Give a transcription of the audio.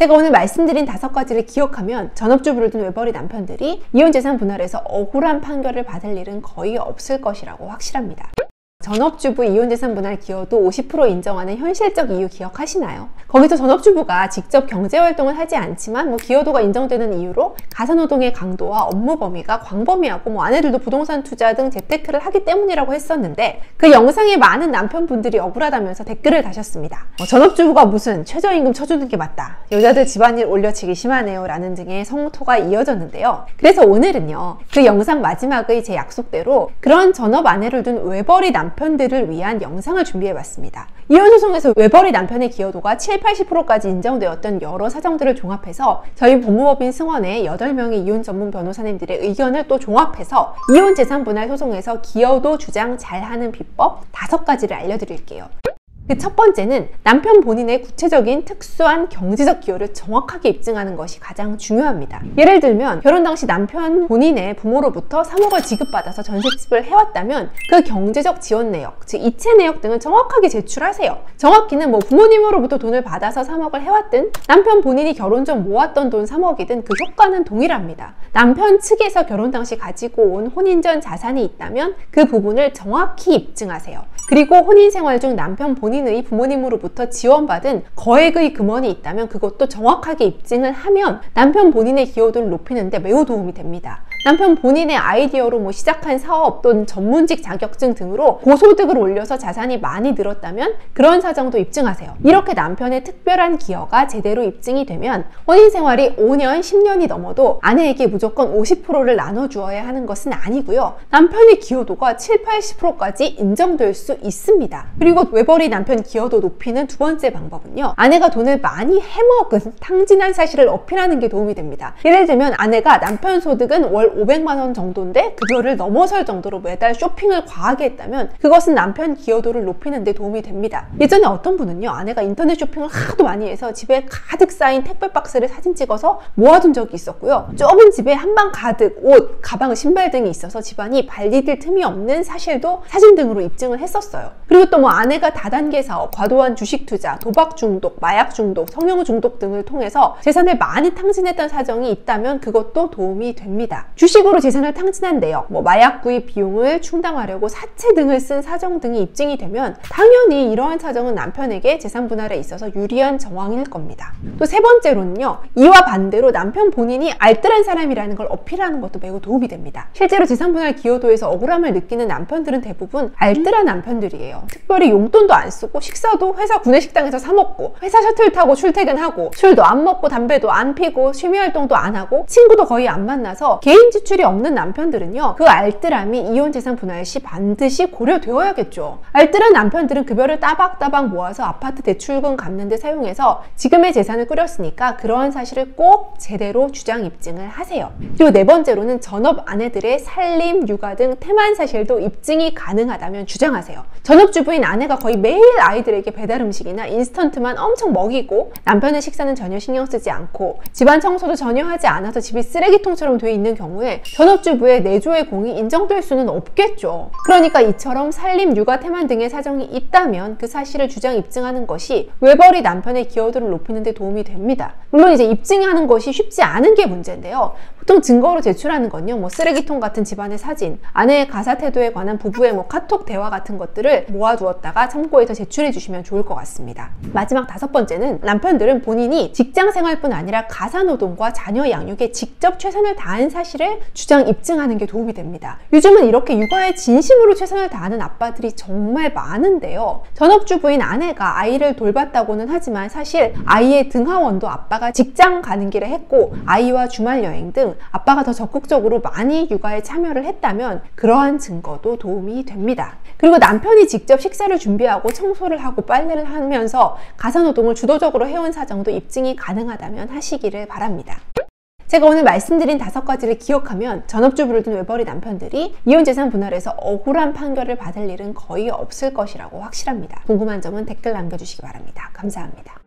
제가 오늘 말씀드린 5가지를 기억하면 전업주부를 둔 외벌이 남편들이 이혼재산 분할에서 억울한 판결을 받을 일은 거의 없을 것이라고 확실합니다. 전업주부 이혼재산 분할 기여도 50% 인정하는 현실적 이유 기억하시나요? 거기서 전업주부가 직접 경제활동을 하지 않지만 기여도가 인정되는 이유로 가사노동의 강도와 업무 범위가 광범위하고 아내들도 부동산 투자 등 재테크를 하기 때문이라고 했었는데, 그 영상에 많은 남편분들이 억울하다면서 댓글을 다셨습니다. 전업주부가 무슨 최저임금 쳐주는 게 맞다, 여자들 집안일 올려치기 심하네요 라는 등의 성토가 이어졌는데요. 그래서 오늘은요, 그 영상 마지막의 제 약속대로 그런 전업 아내를 둔 외벌이 남편들을 위한 영상을 준비해봤습니다. 이혼소송에서 외벌이 남편의 기여도가 70~80%까지 인정되었던 여러 사정들을 종합해서 저희 법무법인 승원의 8명의 이혼 전문 변호사님들의 의견을 또 종합해서 이혼재산 분할 소송에서 기여도 주장 잘하는 비법 5가지를 알려드릴게요. 그 첫 번째는 남편 본인의 구체적인 특수한 경제적 기여를 정확하게 입증하는 것이 가장 중요합니다. 예를 들면 결혼 당시 남편 본인의 부모로부터 3억을 지급받아서 전셋집을 해왔다면 그 경제적 지원 내역, 즉 이체 내역 등을 정확하게 제출하세요. 정확히는 부모님으로부터 돈을 받아서 3억을 해왔든 남편 본인이 결혼 전 모았던 돈 3억이든 그 효과는 동일합니다. 남편 측에서 결혼 당시 가지고 온 혼인 전 자산이 있다면 그 부분을 정확히 입증하세요. 그리고 혼인 생활 중 남편 본인의 부모님으로부터 지원받은 거액의 금원이 있다면 그것도 정확하게 입증을 하면 남편 본인의 기여도를 높이는 데 매우 도움이 됩니다. 남편 본인의 아이디어로 시작한 사업 또는 전문직 자격증 등으로 고소득을 올려서 자산이 많이 늘었다면 그런 사정도 입증하세요. 이렇게 남편의 특별한 기여가 제대로 입증이 되면 혼인 생활이 5년, 10년이 넘어도 아내에게 무조건 50%를 나눠주어야 하는 것은 아니고요. 남편의 기여도가 70~80%까지 인정될 수 있습니다. 그리고 외벌이 남편 기여도 높이는 두 번째 방법은요, 아내가 돈을 많이 해먹은 탕진한 사실을 어필하는 게 도움이 됩니다. 예를 들면 아내가 남편 소득은 월 500만 원 정도인데 급여를 넘어설 정도로 매달 쇼핑을 과하게 했다면 그것은 남편 기여도를 높이는 데 도움이 됩니다. 예전에 어떤 분은요, 아내가 인터넷 쇼핑을 하도 많이 해서 집에 가득 쌓인 택배 박스를 사진 찍어서 모아둔 적이 있었고요. 좁은 집에 한방 가득 옷, 가방, 신발 등이 있어서 집안이 발디딜 틈이 없는 사실도 사진 등으로 입증을 했었어요. 그리고 또 아내가 다단계 사업, 과도한 주식 투자, 도박 중독, 마약 중독, 성형 중독 등을 통해서 재산을 많이 탕진했던 사정이 있다면 그것도 도움이 됩니다. 주식으로 재산을 탕진한 내역, 마약 구입 비용을 충당하려고 사채 등을 쓴 사정 등이 입증이 되면 당연히 이러한 사정은 남편에게 재산 분할에 있어서 유리한 정황일 겁니다. 또 세 번째로는요, 이와 반대로 남편 본인이 알뜰한 사람이라는 걸 어필하는 것도 매우 도움이 됩니다. 실제로 재산 분할 기여도에서 억울함을 느끼는 남편들은 대부분 알뜰한 남편들이에요. 특별히 용돈도 안 쓰고 식사도 회사 구내식당에서 사 먹고 회사 셔틀 타고 출퇴근하고 술도 안 먹고 담배도 안 피고 취미활동도 안 하고 친구도 거의 안 만나서 개인 지출이 없는 남편들은요, 그 알뜰함이 이혼재산 분할 시 반드시 고려되어야겠죠. 알뜰한 남편들은 급여를 따박따박 모아서 아파트 대출금 갚는 데 사용해서 지금의 재산을 꾸렸으니까 그러한 사실을 꼭 제대로 주장 입증을 하세요. 그리고 네 번째로는 전업 아내들의 살림, 육아 등 태만 사실도 입증이 가능하다면 주장하세요. 전업주부인 아내가 거의 매일 아이들에게 배달 음식이나 인스턴트만 엄청 먹이고 남편의 식사는 전혀 신경 쓰지 않고 집안 청소도 전혀 하지 않아서 집이 쓰레기통처럼 돼 있는 경우에 전업주부의 내조의 공이 인정될 수는 없겠죠. 그러니까 이처럼 살림, 육아, 태만 등의 사정이 있다면 그 사실을 주장 입증하는 것이 외벌이 남편의 기여도를 높이는 데 도움이 됩니다. 물론 이제 입증하는 것이 쉽지 않은 게 문제인데요. 보통 증거로 제출하는 건요, 쓰레기통 같은 집안의 사진, 아내의 가사 태도에 관한 부부의 카톡 대화 같은 것들을 모아두었다가 참고해서 제출해 주시면 좋을 것 같습니다. 마지막 5번째는 남편들은 본인이 직장 생활뿐 아니라 가사노동과 자녀 양육에 직접 최선을 다한 사실을 주장 입증하는 게 도움이 됩니다. 요즘은 이렇게 육아에 진심으로 최선을 다하는 아빠들이 정말 많은데요. 전업주부인 아내가 아이를 돌봤다고는 하지만 사실 아이의 등하원도 아빠가 직장 가는 길에 했고 아이와 주말 여행 등 아빠가 더 적극적으로 많이 육아에 참여를 했다면 그러한 증거도 도움이 됩니다. 그리고 남편이 직접 식사를 준비하고 청소를 하고 빨래를 하면서 가사노동을 주도적으로 해온 사정도 입증이 가능하다면 하시기를 바랍니다. 제가 오늘 말씀드린 5가지를 기억하면 전업주부를 둔 외벌이 남편들이 이혼재산 분할에서 억울한 판결을 받을 일은 거의 없을 것이라고 확실합니다. 궁금한 점은 댓글 남겨주시기 바랍니다. 감사합니다.